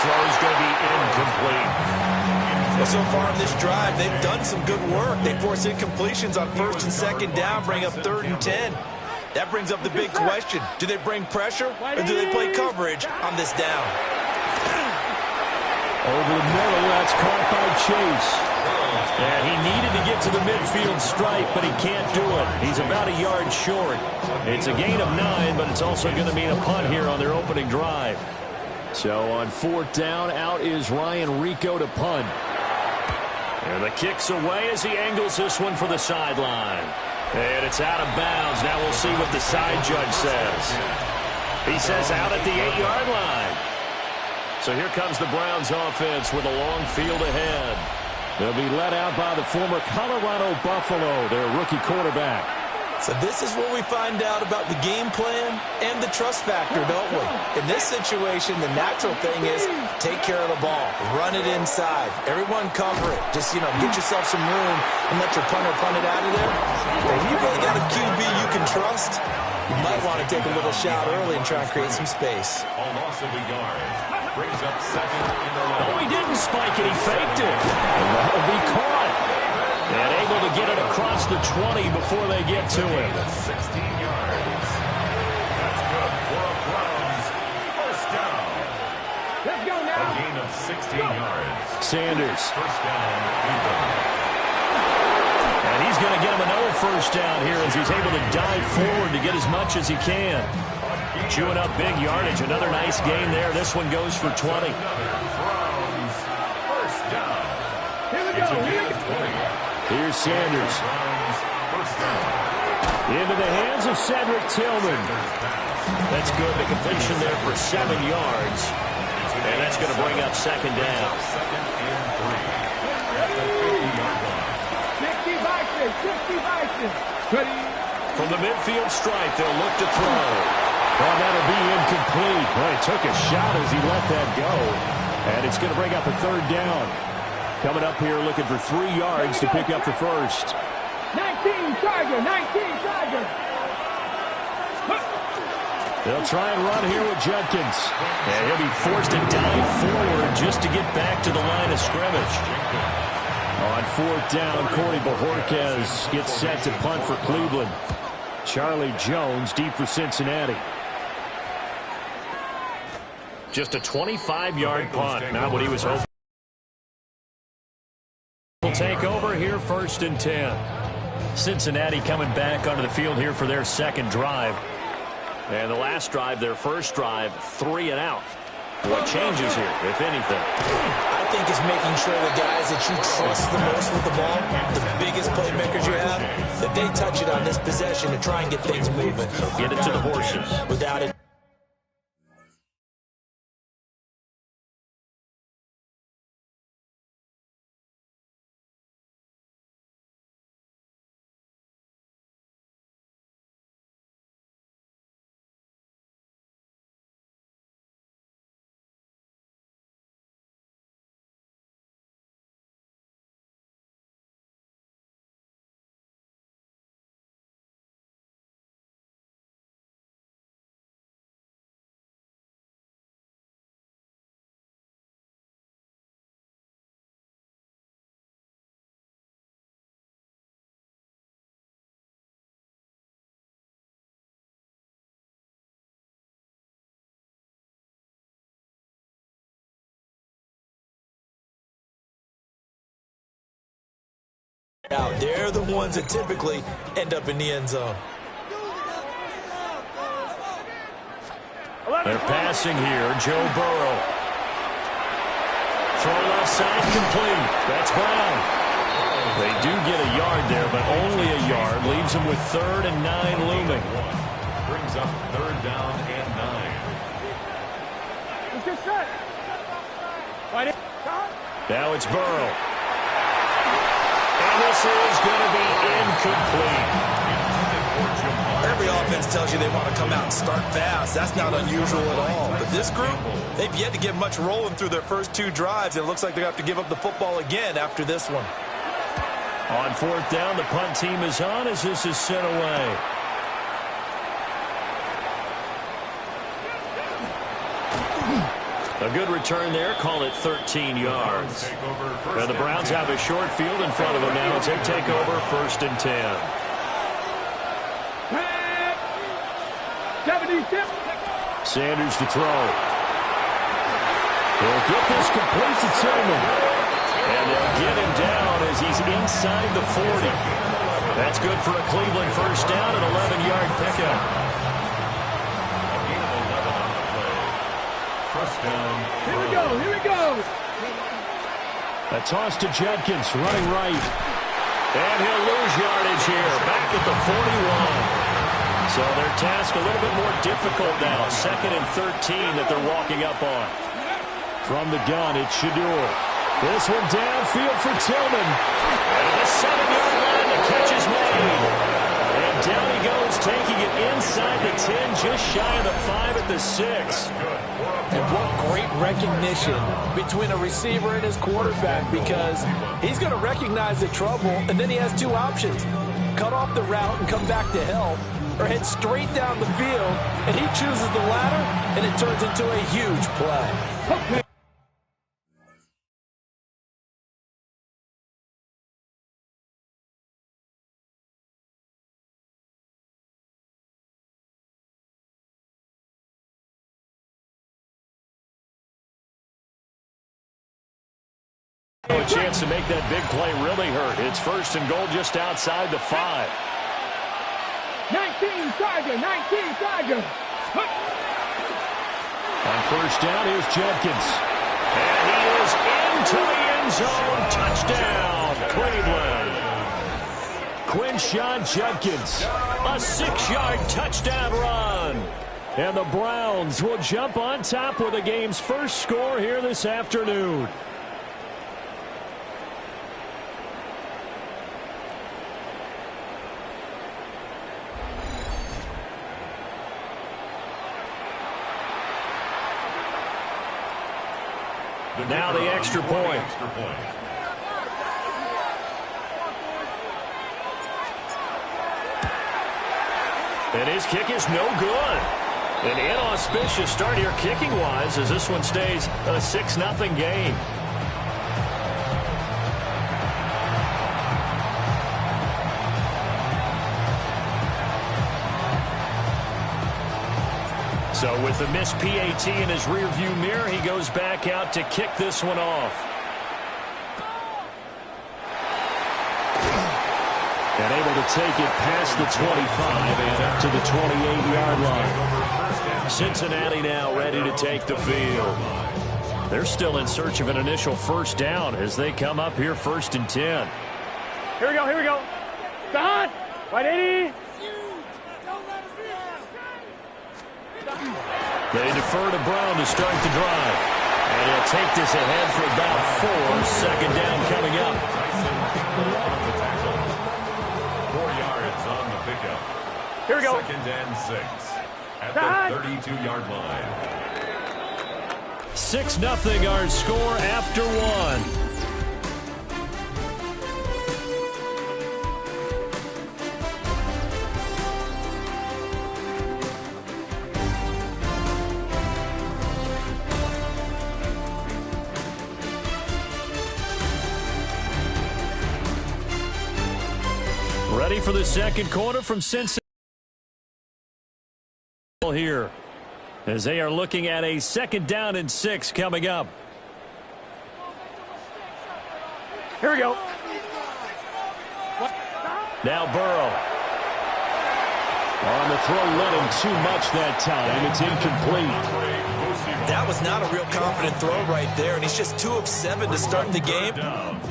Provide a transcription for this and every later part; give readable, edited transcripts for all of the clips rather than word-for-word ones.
throw is going to be incomplete. Well, so far in this drive, they've done some good work. They force incompletions on 1st and 2nd down, bring up 3rd and 10. That brings up the big question. Do they bring pressure, or do they play coverage on this down? Over the middle, that's caught by Chase. And he needed to get to the midfield stripe, but he can't do it. He's about a yard short. It's a gain of 9, but it's also going to mean a punt here on their opening drive. So on 4th down, out is Ryan Rico to punt. And the kick's away as he angles this one for the sideline. And it's out of bounds. Now we'll see what the side judge says. He says out at the 8-yard line. So here comes the Browns offense with a long field ahead. They'll be led out by the former Colorado Buffalo, their rookie quarterback. So this is where we find out about the game plan and the trust factor, don't we? In this situation, the natural thing is take care of the ball. Run it inside. Everyone cover it. Just, get yourself some room and let your punter punt it out of there. But when you really got a QB you can trust, you might want to take a little shot early and try and create some space. Loss of a yard. Brings up 2nd in the line. Oh, he didn't spike it. He faked it. And that'll be caught. And able to get it across the 20 before they get to him. 16 yards. That's good for a Browns first down. Let's go now. A gain of 16 yards. Sanders. First down. And he's going to get him another first down here as he's able to dive forward to get as much as he can. Chewing up big yardage. Another nice gain there. This one goes for 20. Browns first down. Here we go. Here we go. Here's Sanders. Into the hands of Cedric Tillman. That's good. The completion there for 7 yards. And that's going to bring up 2nd down. 60 From the midfield stripe, they'll look to throw. Oh, that'll be incomplete. Boy, he took a shot as he let that go. And it's going to bring up a 3rd down. Coming up here looking for 3 yards to pick up the first. 19 Charger, 19 Charger. They'll try and run here with Judkins. And he'll be forced to dive forward just to get back to the line of scrimmage. On 4th down, Corey Bojorquez gets set to punt for Cleveland. Charlie Jones deep for Cincinnati. Just a 25-yard punt, not what he was hoping. Will take over here 1st and 10. Cincinnati coming back onto the field here for their 2nd drive. And the last drive, their 1st drive, 3 and out. What changes here, if anything? I think it's making sure the guys that you trust the most with the ball, the biggest playmakers you have, that they touch it on this possession to try and get things moving. Get it to the horses. Without it. Out. They're the ones that typically end up in the end zone. They're passing here. Joe Burrow. Throw left side complete. That's Brown. They do get a yard there, but only a yard. Leaves them with 3rd and 9 looming. Brings up 3rd down and 9. Now it's Burrow. And this is going to be incomplete. Every offense tells you they want to come out and start fast. That's not unusual at all. But this group, they've yet to get much rolling through their first 2 drives. It looks like they're going to have to give up the football again after this one. On 4th down, the punt team is on as this is sent away. A good return there. Call it 13 yards. And the Browns have a short field in front of them now as they take over 1st and 10. 76. Sanders to throw. He'll get this complete to Tillman. And they'll get him down as he's inside the 40. That's good for a Cleveland first down, an 11-yard pickup. First down. Here we go. Here we go. A toss to Judkins, running right. And he'll lose yardage here, back at the 41. So their task a little bit more difficult now. 2nd and 13 that they're walking up on. From the gun, it's Shadur. This one downfield for Tillman. And the 7-yard line, the catch is made. And down he goes, taking it inside the 10, just shy of the 5 at the 6. And what great recognition between a receiver and his quarterback, because he's going to recognize the trouble, and then he has 2 options. Cut off the route and come back to help, or head straight down the field, and he chooses the latter, and it turns into a huge play. Okay. A chance to make that big play really hurt. It's 1st and goal just outside the 5. 19 Charger. 19 Charger. On 1st down, here's Judkins. And he is into the end zone. Touchdown, Cleveland. Quinshon Judkins, a 6-yard touchdown run. And the Browns will jump on top with the game's first score here this afternoon. Now the extra point. And his kick is no good. An inauspicious start here kicking-wise as this one stays a 6-0 game. So with the missed PAT in his rearview mirror, he goes back out to kick this one off. And able to take it past the 25 and up to the 28-yard line. Cincinnati now ready to take the field. They're still in search of an initial first down as they come up here 1st and 10. Here we go. Here we go. Start. Right, 80. They defer to Brown to start the drive. And he'll take this ahead for about 4. 2nd down coming up. 4 yards on the pickup. Here we go. 2nd and 6 at the 32-yard line. 6-0 our score after 1. Ready for the second quarter from Cincinnati here as they are looking at a 2nd down and 6 coming up. Here we go. Now Burrow. On the throw, let him too much that time. It's incomplete. That was not a real confident throw right there, and he's just 2 of 7 to start the game.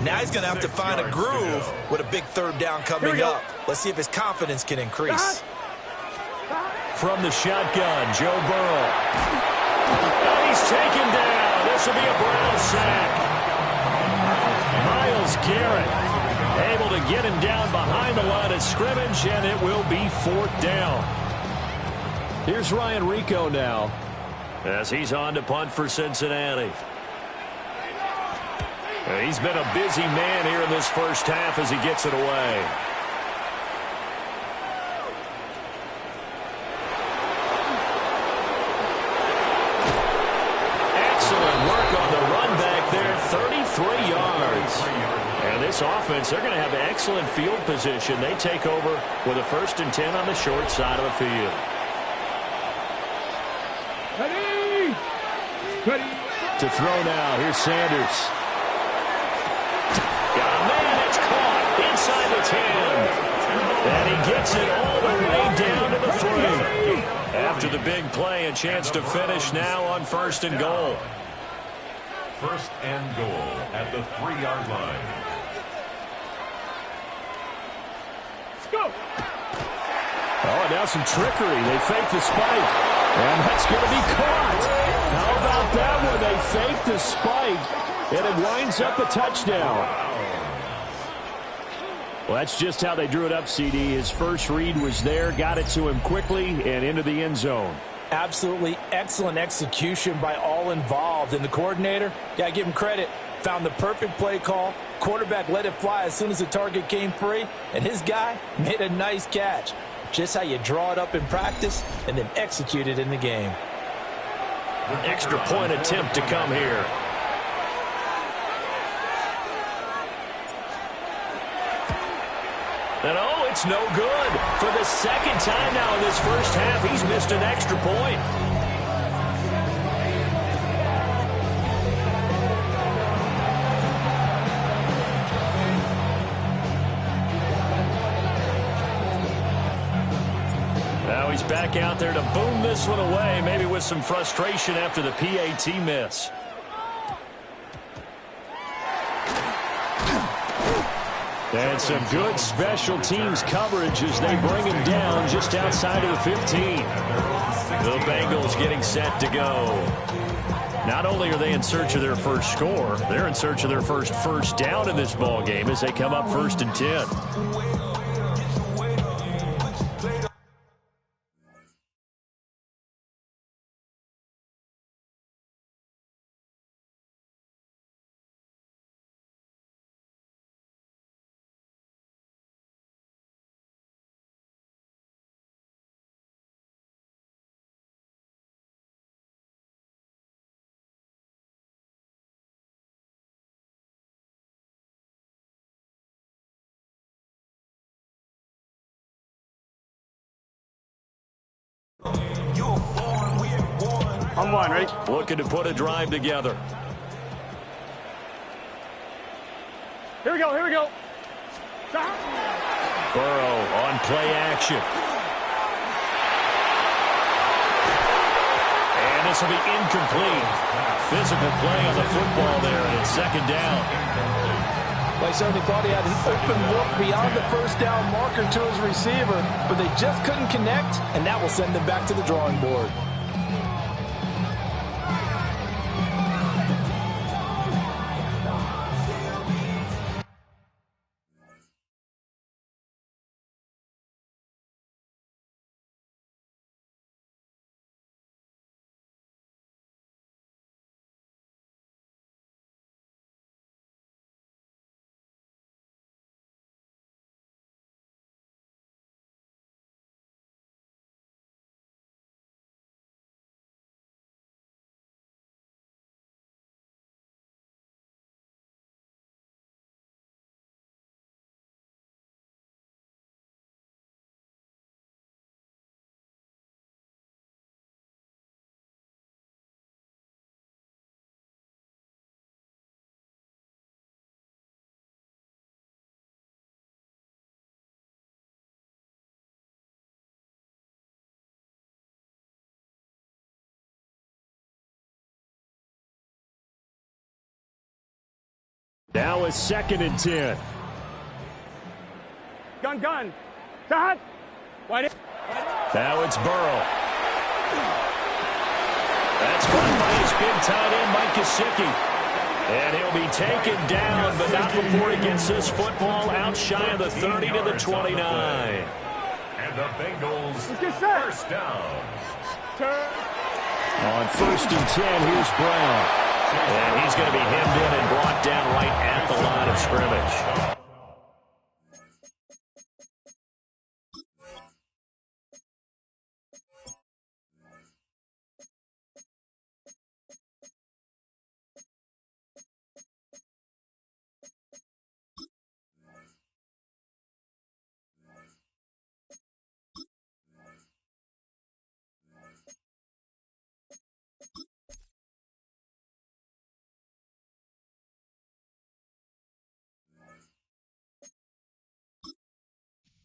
Now he's going to have to find a groove with a big 3rd down coming up. Let's see if his confidence can increase. From the shotgun, Joe Burrow. And he's taken down. This will be a Brown sack. Myles Garrett able to get him down behind the line of scrimmage, and it will be 4th down. Here's Ryan Rico now as he's on to punt for Cincinnati. He's been a busy man here in this first half as he gets it away. this offense, they're going to have excellent field position. They take over with a 1st and 10 on the short side of the field. Ready? Ready? To throw now. Here's Sanders. Got a man. It's caught inside the 10. And he gets it all the way down to the 3. After the big play, a chance to finish now on 1st and goal. 1st and goal at the 3-yard line. Let's go. Oh, and now some trickery. They fake the spike. And that's going to be caught. How about that one? They fake the spike, and it winds up a touchdown. Well, that's just how they drew it up, CD. His first read was there, got it to him quickly, and into the end zone. Absolutely excellent execution by all involved. And the coordinator, got to give him credit, found the perfect play call. Quarterback let it fly as soon as the target came free, and his guy made a nice catch. Just how you draw it up in practice and then execute it in the game. Extra point attempt to come here. And oh, it's no good. For the 2nd time now in this first half, he's missed an extra point. Now he's back out there to boom this one away, maybe with some frustration after the PAT miss. And some good special teams coverage as they bring him down just outside of the 15. The Bengals getting set to go. Not only are they in search of their first score, they're in search of their first down in this ball game as they come up 1st and 10. I'm one, ready? Looking to put a drive together. Here we go, here we go. Burrow on play action. And this will be incomplete. Physical play on the football there, and it's 2nd down. Well, he certainly thought he had an open look beyond the 1st down marker to his receiver, but they just couldn't connect, and that will send them back to the drawing board. Now it's 2nd and 10. Gun. Dot. Wide. Now it's Burrow. That's caught by his big tight end, Mike Gesicki. And he'll be taken down, but not before he gets this football out shy of the 30 to the 29. And the Bengals 1st down. Turn. On 1st and 10, here's Brown. And he's going to be hemmed in and brought down right at the line of scrimmage.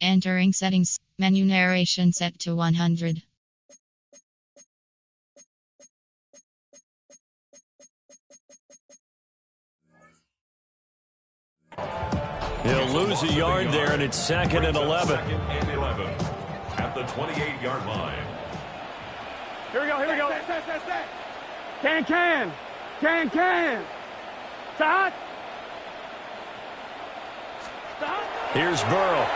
Entering settings. Menu narration set to 100. He'll lose a yard there, and it's 2nd and 11. Second and 11 at the 28-yard line. Here we go, here we go. Can. Stop. Here's Burrow.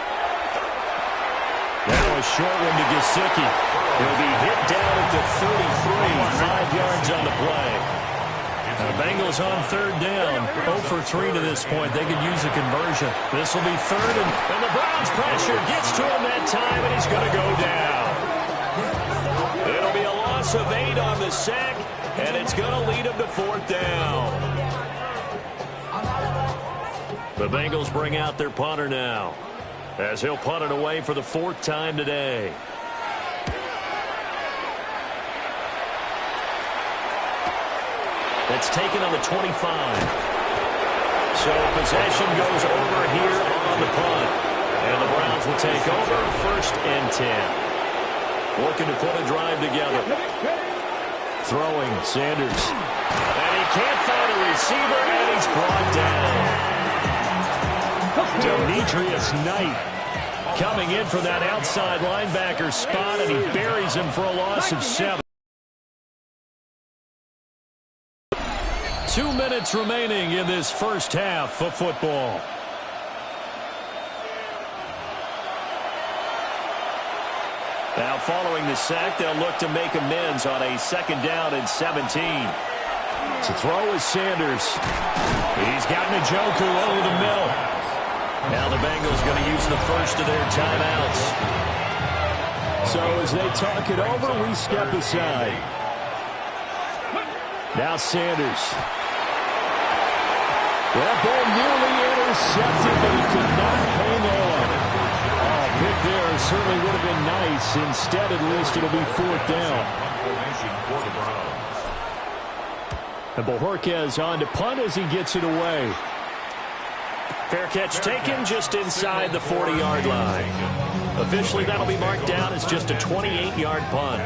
Now a short one to Gesicki. He'll be hit down at the 33, 5 yards on the play. And the Bengals on 3rd down, 0 for 3 to this point. They could use a conversion. This will be 3rd, and the Browns pressure gets to him that time, and he's going to go down. It'll be a loss of 8 on the sack, and it's going to lead him to 4th down. The Bengals bring out their punter now, as he'll punt it away for the 4th time today. That's taken on the 25. So possession goes over here on the punt. And the Browns will take over 1st and 10. Looking to put a drive together. Throwing, Sanders. And he can't find a receiver, and he's brought down. Demetrius Knight coming in for that outside linebacker spot, and he buries him for a loss of 7. 2 minutes remaining in this first half of football. Now following the sack, they'll look to make amends on a 2nd down and 17. To throw is Sanders. He's got Njoku over the middle. Now the Bengals going to use the first of their timeouts. So as they talk it over, we step aside. Now Sanders. That ball nearly intercepted, but he could not hang on. Oh, pick there certainly would have been nice. Instead, at least it'll be 4th down. And Bojorquez on to punt as he gets it away. Fair catch taken just inside the 40-yard line. Officially, that'll be marked down as just a 28-yard punt.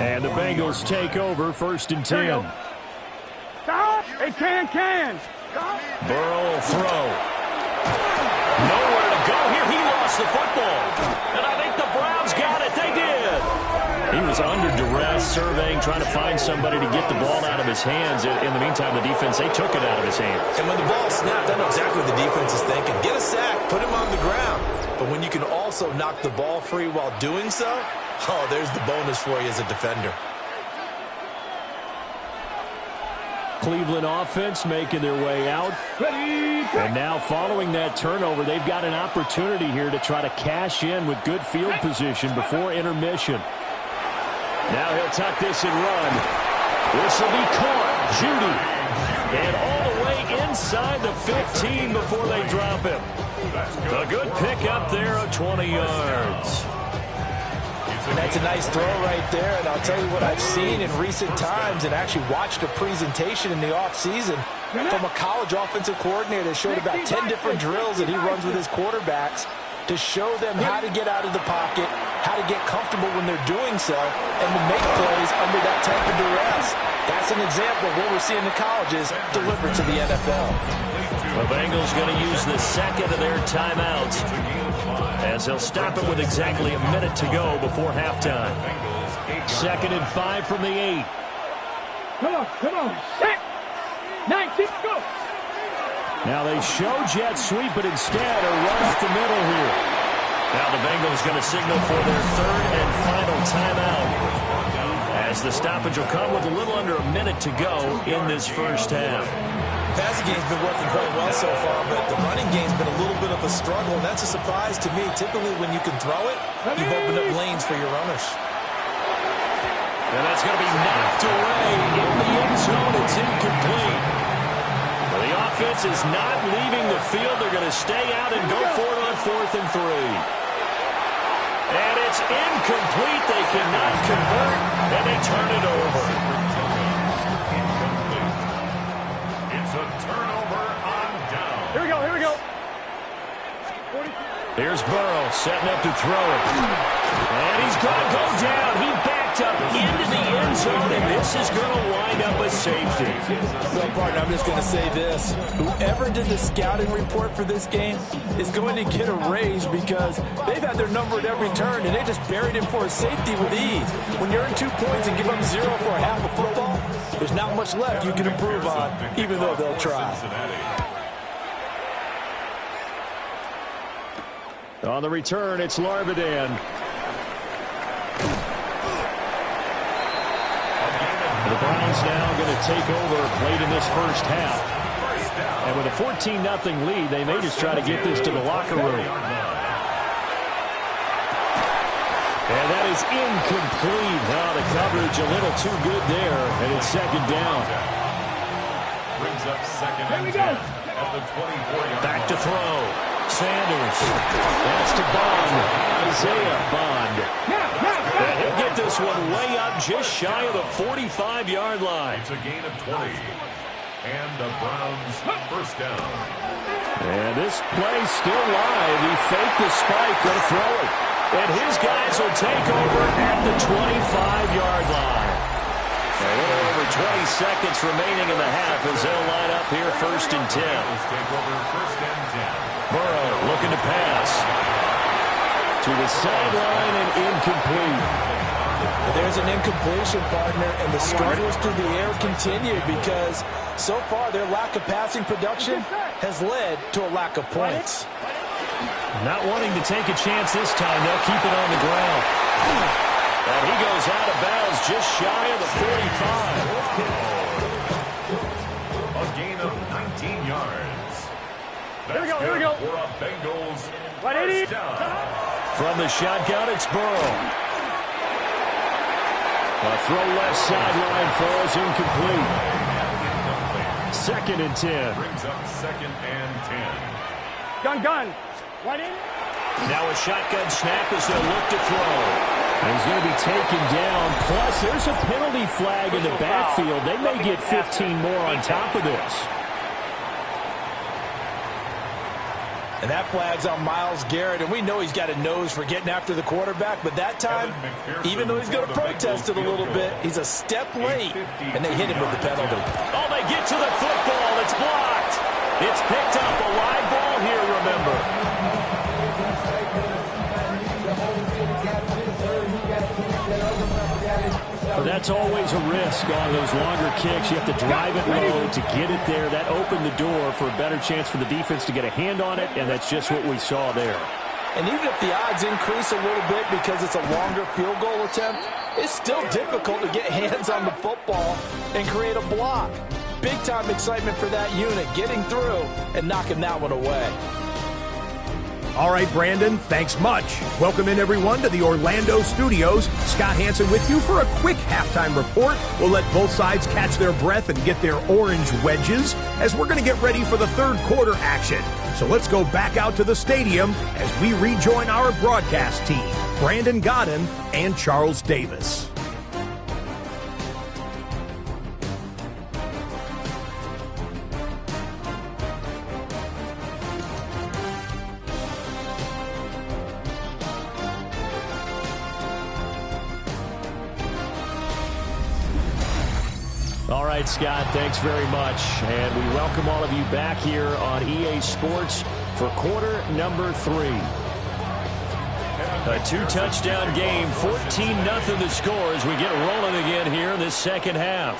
And the Bengals take over 1st and 10. It can. Burrow will throw. Nowhere to go here. He lost the football. And I think the Browns got it. They did. He was under duress, surveying, trying to find somebody to get the ball out of his hands. In the meantime, the defense, they took it out of his hands. And when the ball snapped, I know exactly what the defense is thinking. Get a sack, put him on the ground. But when you can also knock the ball free while doing so, oh, there's the bonus for you as a defender. Cleveland offense making their way out. And now following that turnover, they've got an opportunity here to try to cash in with good field position before intermission. Now he'll tuck this and run. This will be caught. Judy. And all the way inside the 15 before they drop him. A good pickup there of 20 yards. And that's a nice throw right there, and I'll tell you what I've seen in recent times and actually watched a presentation in the offseason from a college offensive coordinator that showed about 10 different drills that he runs with his quarterbacks to show them how to get out of the pocket, how to get comfortable when they're doing so, and to make plays under that type of duress. That's an example of what we're seeing in colleges delivered to the NFL. The Bengals going to use the 2nd of their timeouts, as they'll stop it with exactly a minute to go before halftime. 2nd and 5 from the 8. Come on. Set. 19, go. Now they show jet sweep, but instead a run up the middle here. Now the Bengals going to signal for their 3rd and final timeout, as the stoppage will come with a little under a minute to go in this first half. Passing game's been working quite well so far, but the running game's been a little bit of a struggle, and that's a surprise to me. Typically, when you can throw it, you've opened up lanes for your runners. And that's going to be knocked away in the end zone. It's incomplete. Well, the offense is not leaving the field. They're going to stay out and go for it on 4th and 3. And it's incomplete. They cannot convert, and they turn it over. Turnover on down. Here we go. Here's Burrow. Burrow setting up to throw it. And he's going to go down. He backed up into the end zone, and this is going to wind up a safety. Well, partner, I'm just going to say this. Whoever did the scouting report for this game is going to get a raise because they've had their number at every turn, and they just buried him for a safety with ease. When you're in 2 points and give up 0 for a half of football, there's not much left you can improve on, even though they'll try. On the return, it's Larvidan. The Browns now going to take over late in this first half. And with a 14-0 lead, they may just try to get this to the locker room. And that is incomplete. Oh, the coverage a little too good there, and it's second down. Brings up second and 10 at the 24-yard Back to throw. Sanders. That's to Bond. Isaiah Bond. And he'll get this one way up just shy of the 45-yard line. It's a gain of 20. And the Browns first down. And this play's still live. He faked the spike, going to throw it. And his guys will take over at the 25-yard line. A little over 20 seconds remaining in the half as they'll line up here first and 10. Take over first and 10. Burrow looking to pass. To the sideline and incomplete. There's an incompletion, partner, and the struggles through the air continue because so far their lack of passing production has led to a lack of points. Not wanting to take a chance this time. They'll keep it on the ground. And he goes out of bounds just shy of the 45. A gain of 19 yards. Here we go. For a Bengals Right, idiot. first down. From the shotgun, it's Burrow. A throw left sideline falls incomplete. Second and 10. Brings up second and 10. Gun. Right in. Now a shotgun snap as they'll look to throw. And he's going to be taken down. Plus, there's a penalty flag in the backfield. They may get 15 more on top of this. And that flag's on Myles Garrett, and we know he's got a nose for getting after the quarterback, but that time, even though he's going to protest it a little bit, he's a step late, and they hit him with the penalty. Oh, they get to the football. It's blocked. It's picked up. A live ball here, remember. But that's always a risk on those longer kicks. You have to drive it low to get it there. That opened the door for a better chance for the defense to get a hand on it, and that's just what we saw there. And even if the odds increase a little bit because it's a longer field goal attempt, it's still difficult to get hands on the football and create a block. Big-time excitement for that unit, getting through and knocking that one away. All right, Brandon, thanks much. Welcome in, everyone, to the Orlando studios. Scott Hansen with you for a quick halftime report. We'll let both sides catch their breath and get their orange wedges as we're going to get ready for the third quarter action. So let's go back out to the stadium as we rejoin our broadcast team, Brandon Godden and Charles Davis. All right, Scott, thanks very much. And we welcome all of you back here on EA Sports for quarter number 3. A 2-touchdown game, 14-0 the score as we get rolling again here in this second half.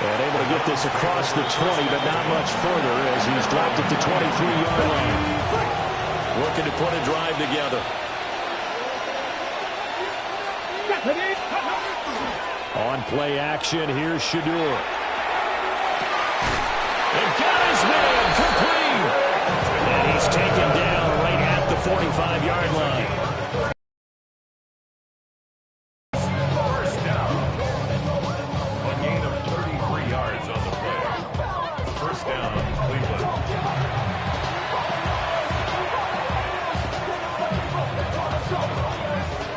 And able to get this across the 20, but not much further as he's dropped it to 23-yard line. Looking to put a drive together. On play action, here's Shadur. And got his man complete. And he's taken down right at the 45-yard line. First down. A gain of 33 yards on the play. First down, Cleveland.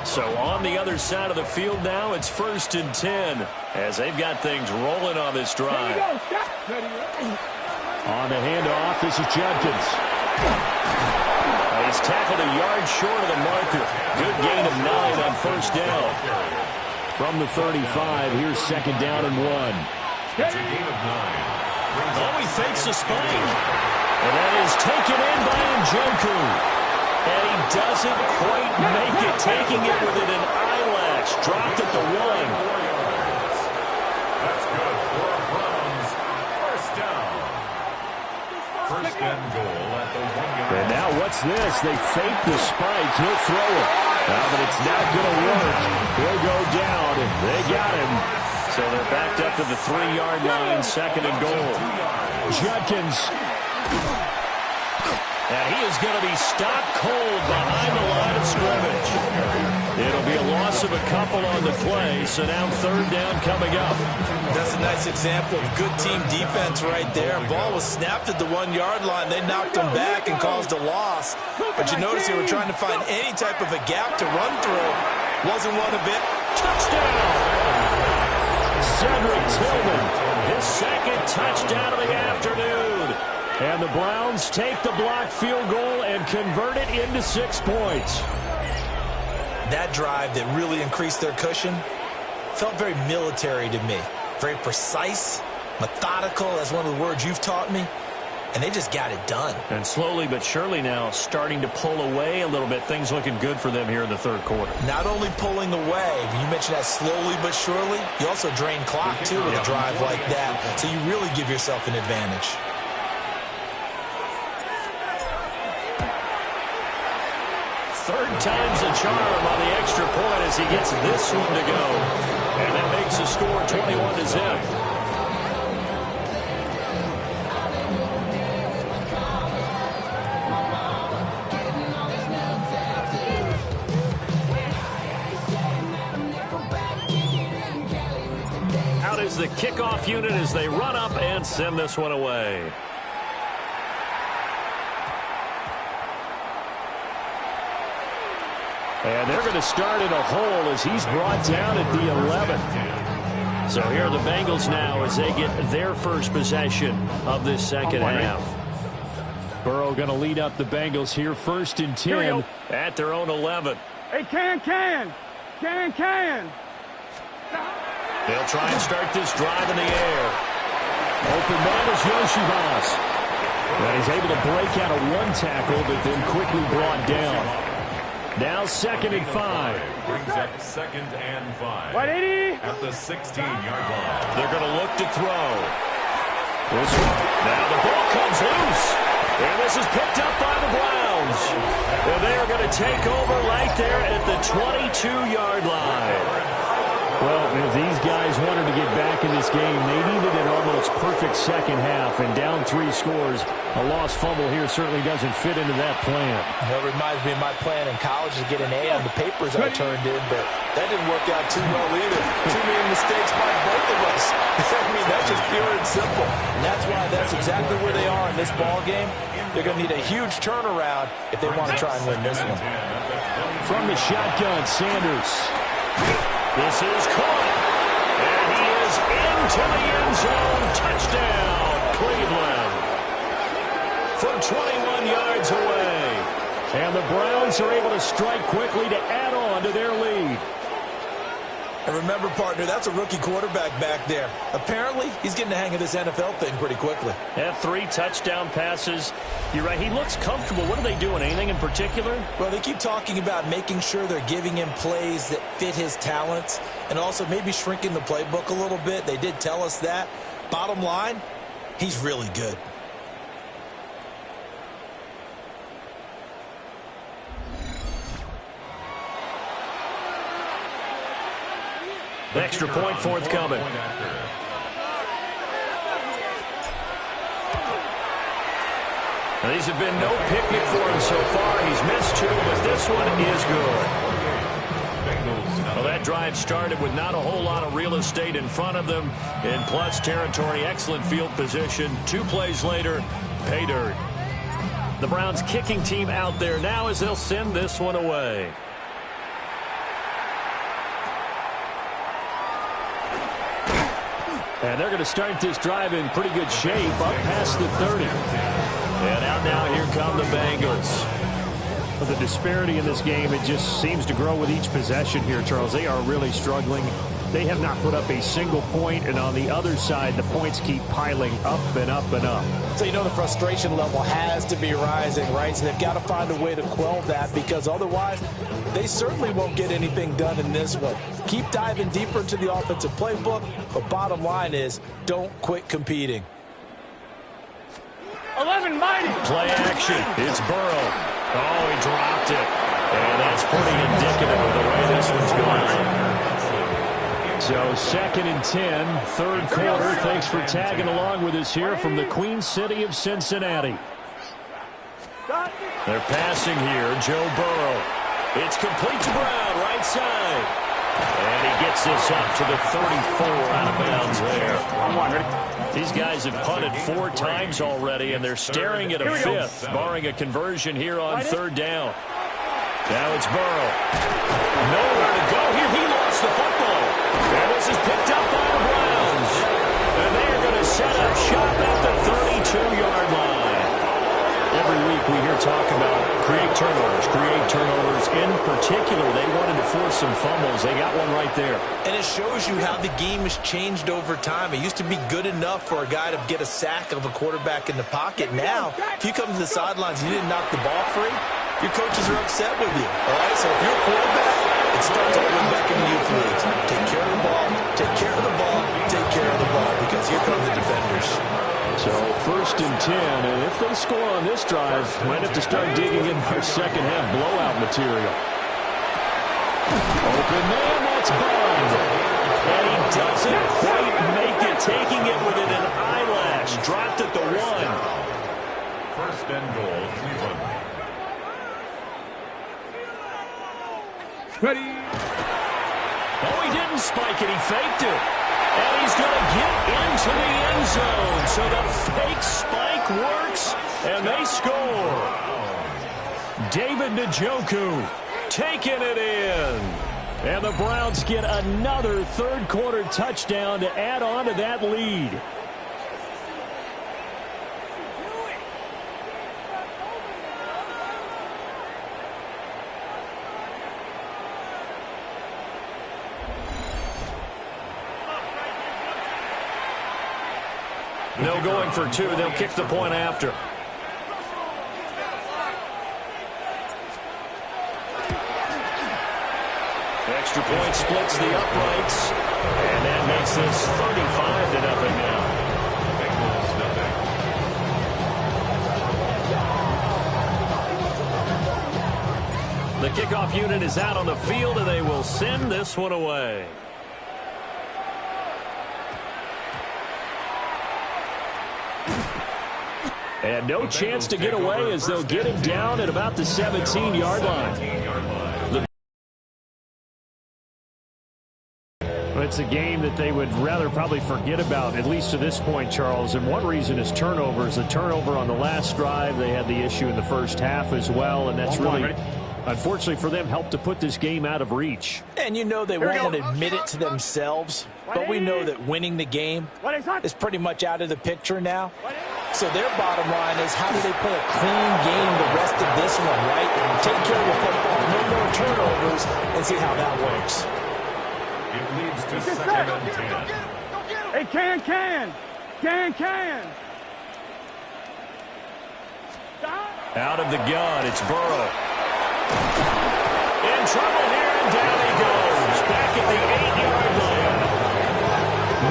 So on the other side of the field now, it's first and 10 as they've got things rolling on this drive. On the handoff, this is Judkins. He's tackled a yard short of the marker. Good gain of 9 on first down. From the 35, here's second down and 1. It's a gain of 9. Oh, he fakes the spike. And that is taken in by Njoku. And he doesn't quite make it, taking it within an eyelash. Dropped at the 1. That's good for Browns. First down. First and goal at the 1-yard line. And now what's this? They fake the spike. He'll throw it. But it's not going to work. He'll go down. They got him. So they're backed up to the 3-yard line, second and goal. Judkins. And he is going to be stopped cold behind the line of scrimmage. It'll be a loss of a couple on the play, so now third down coming up. That's a nice example of good team defense right there. Ball was snapped at the 1-yard line. They knocked him back and caused a loss. But you notice they were trying to find any type of a gap to run through. Wasn't one a bit. Touchdown! Cedric Tillman, his second touchdown of the afternoon. And the Browns take the blocked field goal and convert it into 6 points. That drive that really increased their cushion felt very military to me. Very precise, methodical. That's one of the words you've taught me. And they just got it done. And slowly but surely now starting to pull away a little bit. Things looking good for them here in the third quarter. Not only pulling away, you mentioned that slowly but surely, you also drain clock too with a drive like that. So you really give yourself an advantage. Third time's the charm on the extra point as he gets this one to go. And that makes the score 21-0. Out is the kickoff unit as they run up and send this one away. And they're going to start in a hole as he's brought down at the 11. So here are the Bengals now as they get their first possession of this second half. Burrow going to lead up the Bengals here, first and 10 at their own 11. Hey, can. They'll try and start this drive in the air. Open man is Yoshibas. And he's able to break out of one tackle, but then quickly brought down. Now second and 5. Brings up second and 5. 180. At the 16-yard line. They're going to look to throw. Now the ball comes loose. And this is picked up by the Browns. And they are going to take over right there at the 22-yard line. Well, if these guys wanted to get back in this game, they needed an almost perfect second half. And down 3 scores, a lost fumble here certainly doesn't fit into that plan. That reminds me of my plan in college to get an A on the papers I turned in, but that didn't work out too well either. Too many mistakes by both of us. I mean, that's just pure and simple. And that's why that's exactly where they are in this ball game. They're going to need a huge turnaround if they want to try and win this one. From the shotgun, Sanders. This is caught. And he is into the end zone. Touchdown, Cleveland. From 21 yards away. And the Browns are able to strike quickly to add on to their lead. And remember, partner, that's a rookie quarterback back there. Apparently, he's getting the hang of this NFL thing pretty quickly. Had 3 touchdown passes. You're right, he looks comfortable. What are they doing? Anything in particular? Well, they keep talking about making sure they're giving him plays that fit his talents and also maybe shrinking the playbook a little bit. They did tell us that. Bottom line, he's really good. Extra point forthcoming. These have been no picnic for him so far. He's missed 2, but this one is good. Well, that drive started with not a whole lot of real estate in front of them. In plus territory, excellent field position. 2 plays later, pay dirt. The Browns kicking team out there now as they'll send this one away. And they're going to start this drive in pretty good shape, up past the 30. And out now, here come the Bengals. Well, the disparity in this game, it just seems to grow with each possession here, Charles. They are really struggling. They have not put up a single point, and on the other side, the points keep piling up and up and up. So you know the frustration level has to be rising, right? So they've got to find a way to quell that, because otherwise they certainly won't get anything done in this one. Keep diving deeper into the offensive playbook, but bottom line is don't quit competing. 11 mighty. Play action. It's Burrow. Oh, he dropped it. And that's pretty indicative of the way this one's going. So 2nd and 10, third quarter. Thanks for tagging along with us here from the Queen City of Cincinnati. They're passing here. Joe Burrow. It's complete to Brown, right side. And he gets this up to the 34, out of bounds there. These guys have punted 4 times already, and they're staring at a 5th, barring a conversion here on 3rd down. Now it's Burrow. Nowhere to go here. He lost the football. And this is picked up by the Browns. And they are going to set up shop at the 32-yard line. Every week we hear talk about create turnovers. In particular, they wanted to force some fumbles. They got one right there. And it shows you how the game has changed over time. It used to be good enough for a guy to get a sack of a quarterback in the pocket. Now, if you come to the sidelines and you didn't knock the ball free, your coaches are upset with you. All right, so if you're a quarterback, it starts all the way back in the youth leagues. Take care of the ball, take care of the ball, take care of the ball, because here come the defenders. So 1st and 10, and if they score on this drive, might have to start digging in their second half blowout material. Open man, that's Bond. And he doesn't quite make it, taking it within an eyelash. Dropped at the 1. 1st and goal, Cleveland. Ready. Oh, he didn't spike it. He faked it. And he's going to get into the end zone. So the fake spike works, and they score. David Njoku taking it in. And the Browns get another third-quarter touchdown to add on to that lead. No going for 2. They'll kick the point after. Extra point splits the uprights. And that makes this 35-0 now. The kickoff unit is out on the field, and they will send this one away. And no chance to get away as they'll get him down at about the 17-yard line. It's a game that they would rather probably forget about, at least to this point, Charles. And one reason is turnovers. The turnover on the last drive, they had the issue in the first half as well, and that's really, unfortunately for them, helped to put this game out of reach. And you know they won't admit it to themselves, but we know that winning the game is pretty much out of the picture now. So their bottom line is, how do they play a clean game the rest of this one, right? Take care of the football, no more turnovers, and see how that works. It leads to 2nd and 10. Hey, can. Out of the gun, it's Burrow. In trouble here, and down he goes. Back at the 8-yard line.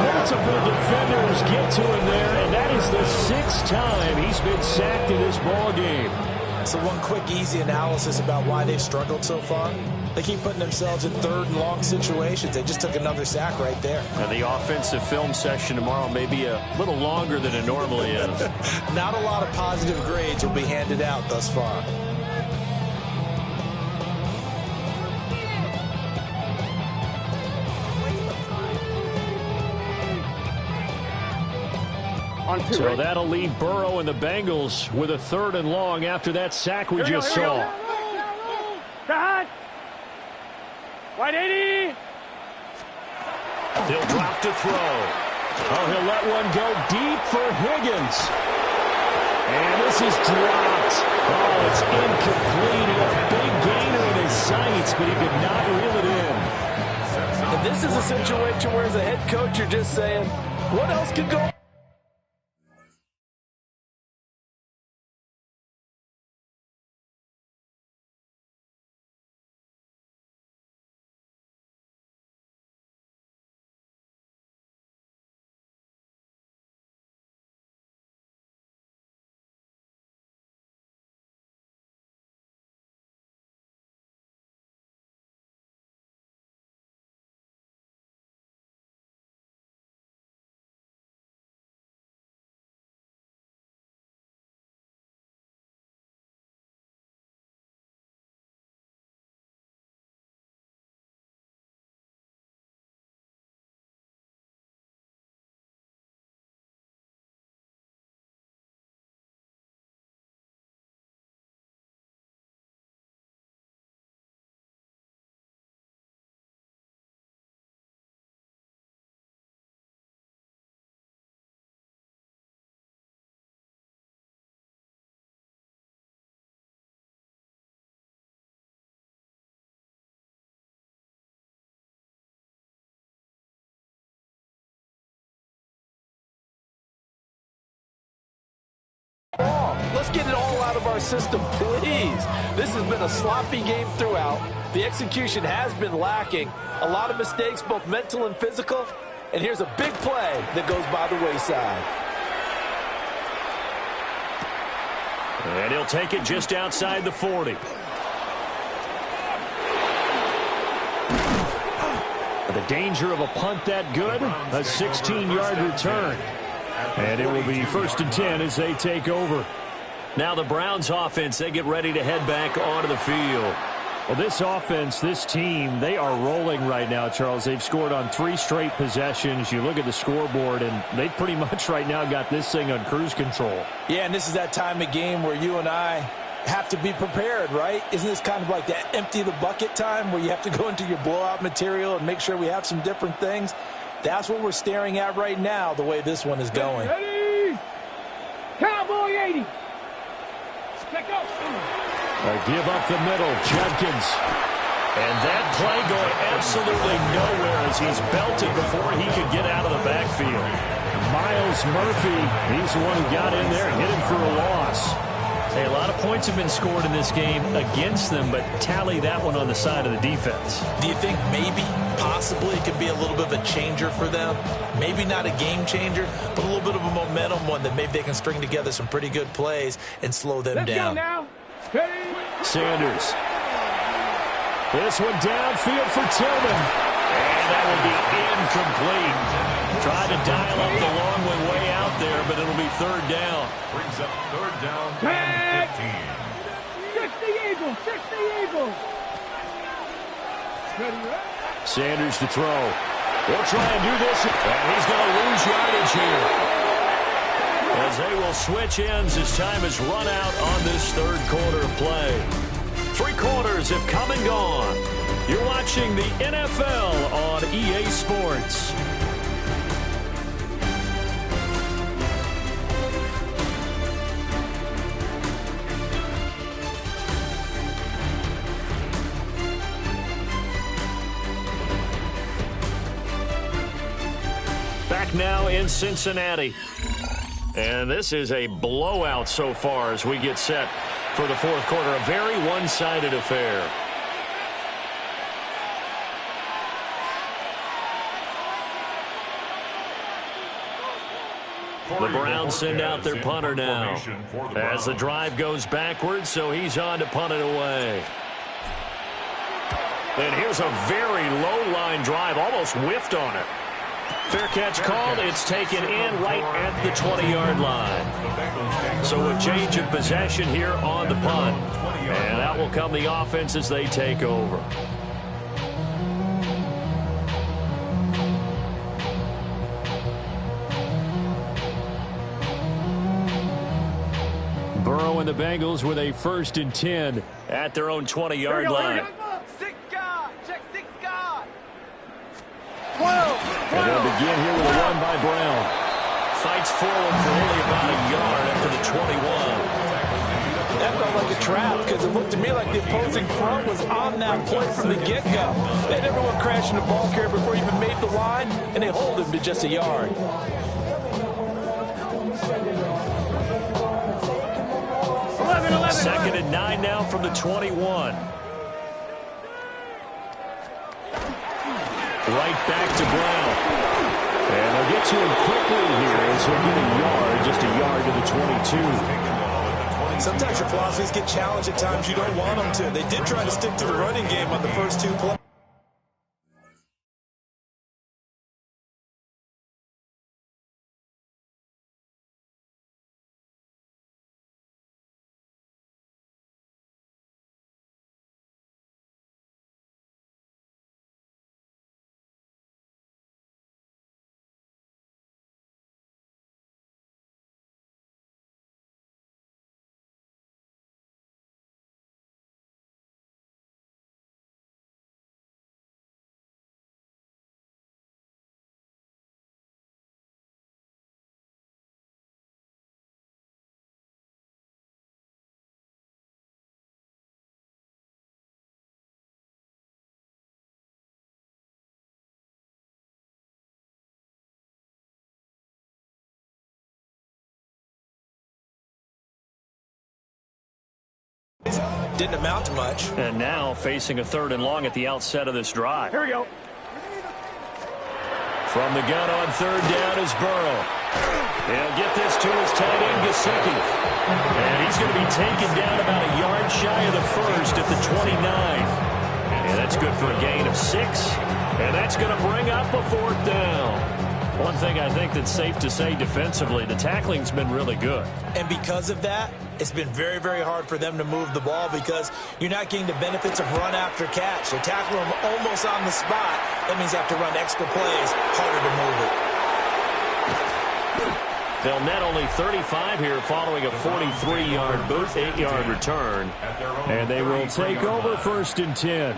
Multiple defenders get to him there, and that is the 6th time he's been sacked in this ball game. So one quick, easy analysis about why they've struggled so far. They keep putting themselves in 3rd and long situations. They just took another sack right there. And the offensive film session tomorrow may be a little longer than it normally is. Not a lot of positive grades will be handed out thus far. So that'll leave Burrow and the Bengals with a 3rd and long after that sack we just saw. Cut. Wide 80. He'll drop to throw. Oh, he'll let one go deep for Higgins. And this is dropped. Oh, it's incomplete. He had a big gainer in his sights, but he could not reel it in. And this is a situation where as a head coach, you're just saying, what else could go? Let's get it all out of our system, please. This has been a sloppy game throughout. The execution has been lacking. A lot of mistakes, both mental and physical. And here's a big play that goes by the wayside. And he'll take it just outside the 40. The danger of a punt that good, a 16-yard return. And it will be 1st and 10 as they take over. Now the Browns offense, they get ready to head back onto the field. Well, this offense, this team, they are rolling right now, Charles. They've scored on 3 straight possessions. You look at the scoreboard, and they pretty much right now got this thing on cruise control. Yeah, and this is that time of game where you and I have to be prepared, right? Isn't this kind of like that empty the bucket time where you have to go into your blowout material and make sure we have some different things? That's what we're staring at right now, the way this one is going. Ready? Cowboy 80. Pick up. Give up the middle, Judkins. And that play going absolutely nowhere as he's belted before he could get out of the backfield. Miles Murphy, he's the one who got in there and hit him for a loss. Hey, a lot of points have been scored in this game against them, but tally that one on the side of the defense. Do you think maybe, possibly, it could be a little bit of a changer for them? Maybe not a game changer, but a little bit of a momentum one that maybe they can string together some pretty good plays and slow them down. Let's go now. Ready? Sanders. This one downfield for Tillman. And that will be incomplete. Tried to dial up the long one way out there, but it'll be 3rd down. Brings up 3rd down and 15. 60 Eagles. 60 Eagles. Ready, right? Sanders to throw. They'll try and do this. And he's going to lose yardage here. As they will switch ends as time has run out on this 3rd quarter of play. 3 quarters have come and gone. You're watching the NFL on EA Sports. Back now in Cincinnati. And this is a blowout so far as we get set for the 4th quarter. A very one-sided affair. The Browns send out their punter now as the drive goes backwards, so he's on to punt it away. And here's a very low-line drive, almost whiffed on it. Fair catch called. It's taken in right at the 20-yard line. So a change of possession here on the punt. And out will come the offense as they take over. Burrow and the Bengals with a 1st and 10 at their own 20-yard line. 6 guard. Check 6 guard. 12. And they'll begin here with a run by Brown. Fights forward for only about a yard after the 21. That felt like a trap because it looked to me like the opposing front was on that play from the get-go. They had everyone crashing the ball carrier before he even made the line, and they hold him to just a yard. Second and 9 now from the 21. Right back to Brown. And they'll get to him quickly here as he'll get a yard, just a yard to the 22. Sometimes your philosophies get challenged at times you don't want them to. They did try to stick to the running game on the first 2 plays. Didn't amount to much. And now facing a 3rd and long at the outset of this drive. Here we go. From the gun on 3rd down is Burrow. He'll get this to his tight end, Gesicki. And he's going to be taken down about a yard shy of the first at the 29. And that's good for a gain of 6. And that's going to bring up a 4th down. One thing I think that's safe to say defensively, the tackling's been really good. And because of that, it's been very, very hard for them to move the ball because you're not getting the benefits of run after catch. They're tackling them almost on the spot. That means they have to run extra plays, harder to move it. They'll net only 35 here following a 43-yard boost, 8-yard return. And they will take over 1st and 10.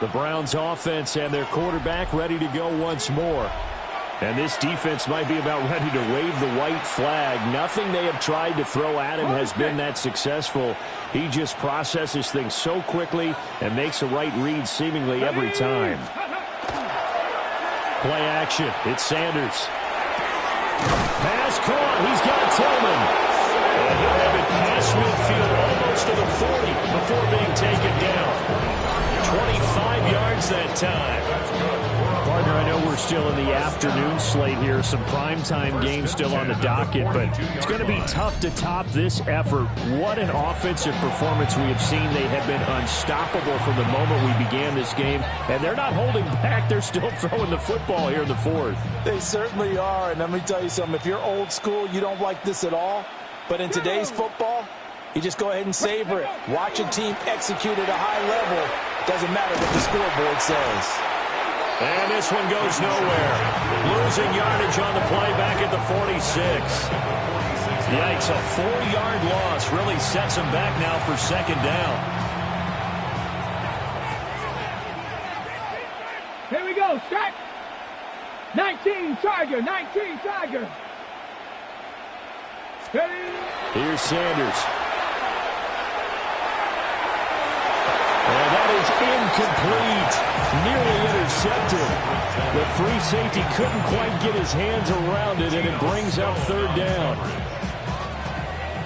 The Browns offense and their quarterback ready to go once more. And this defense might be about ready to wave the white flag. Nothing they have tried to throw at him has been that successful. He just processes things so quickly and makes a right read seemingly every time. Play action. It's Sanders. Pass caught. He's got Tillman. And he'll have it past midfield almost to the 40 before being taken down. 25 yards that time. Partner, I know we're still in the afternoon slate here. Some primetime games still on the docket, but it's going to be tough to top this effort. What an offensive performance we have seen. They have been unstoppable from the moment we began this game, and they're not holding back. They're still throwing the football here in the 4th. They certainly are, and let me tell you something. If you're old school, you don't like this at all, but in today's football, you just go ahead and savor it. Watch a team execute at a high level. Doesn't matter what the scoreboard says. And this one goes nowhere. Losing yardage on the play back at the 46. Yikes, a 4-yard loss really sets them back now for 2nd down. Here we go, strike. 19 Tiger, 19 Tiger. Here's Sanders. And that is incomplete. Nearly intercepted. The free safety couldn't quite get his hands around it, and it brings up 3rd down.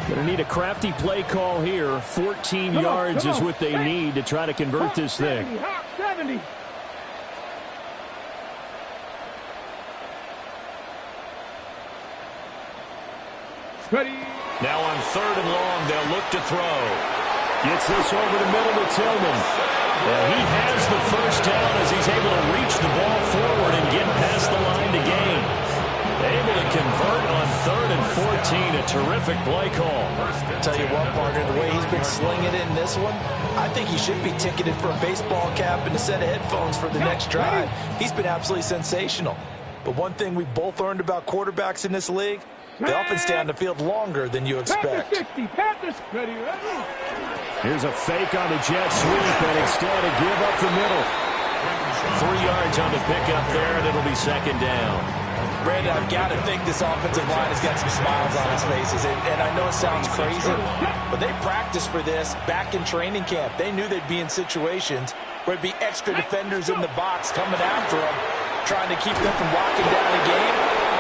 Going to need a crafty play call here. 14 yards is what they need to try to convert this thing. 70. Ready. Now on 3rd and long, they'll look to throw. Gets this over the middle to Tillman. Well, he has the 1st down as he's able to reach the ball forward and get past the line to gain. Able to convert on 3rd and 14. A terrific play call. I'll tell you what, partner, the way he's been slinging it in this one, I think he should be ticketed for a baseball cap and a set of headphones for the next drive. He's been absolutely sensational. But one thing we both learned about quarterbacks in this league, they often stay on the field longer than you expect. Here's a fake on the jet sweep, and instead a give up the middle. 3 yards on the pickup there, and it'll be second down. Brandon, I've got to think this offensive line has got some smiles on its faces. And I know it sounds crazy, but they practiced for this back in training camp. They knew they'd be in situations where it'd be extra defenders in the box coming after them, trying to keep them from locking down a game.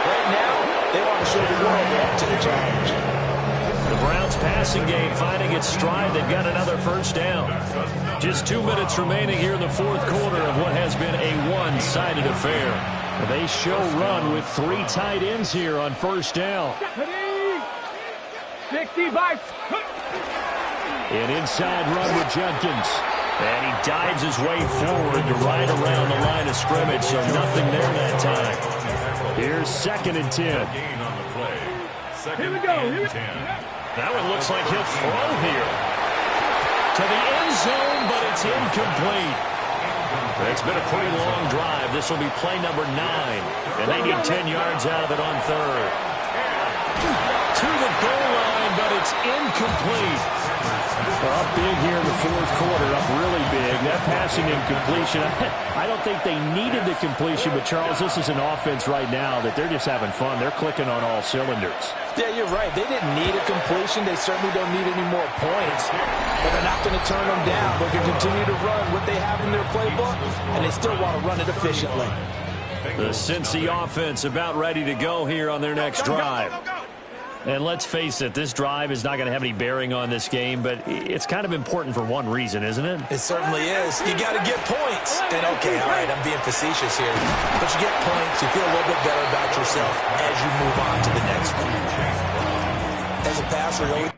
Right now, they want to show the world they're up to the challenge. The Browns passing game finding its stride. They've got another first down. Just 2 minutes remaining here in the fourth quarter of what has been a one-sided affair. They show run with 3 tight ends here on first down. 65. An inside run with Jenkins. And he dives his way forward to right around the line of scrimmage, so nothing there that time. Here's 2nd and 10. Here we go. That one looks like he'll throw here. To the end zone, but it's incomplete. It's been a pretty long drive. This will be play number 9. And they need 10 yards out of it on third. To the goal line, but it's incomplete. They're up big here in the fourth quarter, up really big. That passing incompletion, I don't think they needed the completion, but Charles, this is an offense right now that they're just having fun. They're clicking on all cylinders. Yeah, you're right. They didn't need a completion. They certainly don't need any more points. But they're not going to turn them down. They're going to continue to run what they have in their playbook, and they still want to run it efficiently. The Cincy offense about ready to go here on their next drive. And let's face it, this drive is not going to have any bearing on this game, but it's kind of important for one reason, isn't it? It certainly is. You got to get points. And, okay, all right, I'm being facetious here. But you get points, you feel a little bit better about yourself as you move on to the next one. As a passer, you always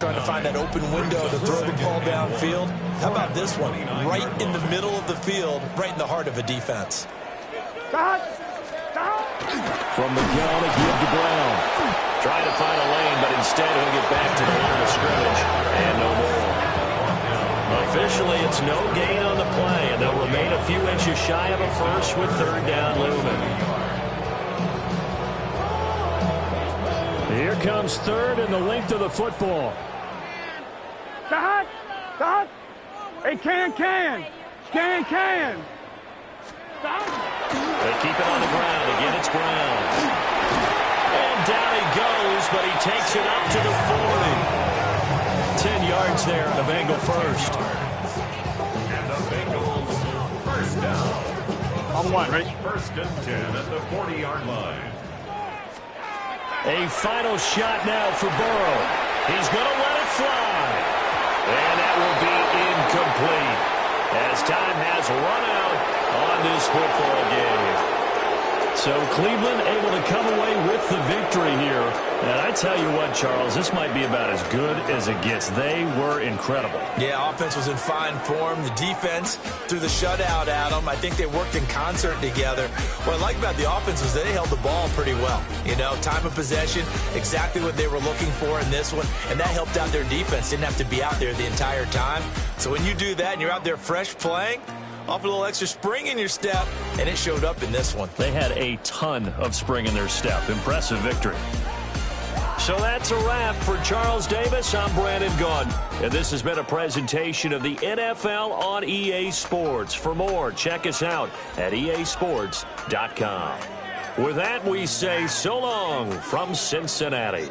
Trying to find that open window to throw the ball downfield. How about this one? Right in the middle of the field, right in the heart of a defense. From the gun, a give to Brown. Trying to find a lane, but instead he'll get back to the line of scrimmage. And no more. Officially, it's no gain on the play, and they'll remain a few inches shy of a first with third down looming. Here comes third and the length of the football. Stop! Hey, can! They keep it on the ground. Again, it's Brown. And down he goes, but he takes it up to the 40. 10 yards there on the Bengal first. And the Bengals first down. On one, right? First and 10 at the 40-yard line. A final shot now for Burrow. He's going to let it fly. And that will be incomplete as time has run out on this football game. So Cleveland able to come away with the victory here. And I tell you what, Charles, this might be about as good as it gets. They were incredible. Yeah, offense was in fine form. The defense threw the shutout at them. I think they worked in concert together. What I like about the offense was they held the ball pretty well. You know, time of possession, exactly what they were looking for in this one. And that helped out their defense. Didn't have to be out there the entire time. So when you do that and you're out there fresh playing, off a little extra spring in your step, and it showed up in this one. They had a ton of spring in their step. Impressive victory. So that's a wrap for Charles Davis. I'm Brandon Gaudin, and this has been a presentation of the NFL on EA Sports. For more, check us out at easports.com. With that, we say so long from Cincinnati.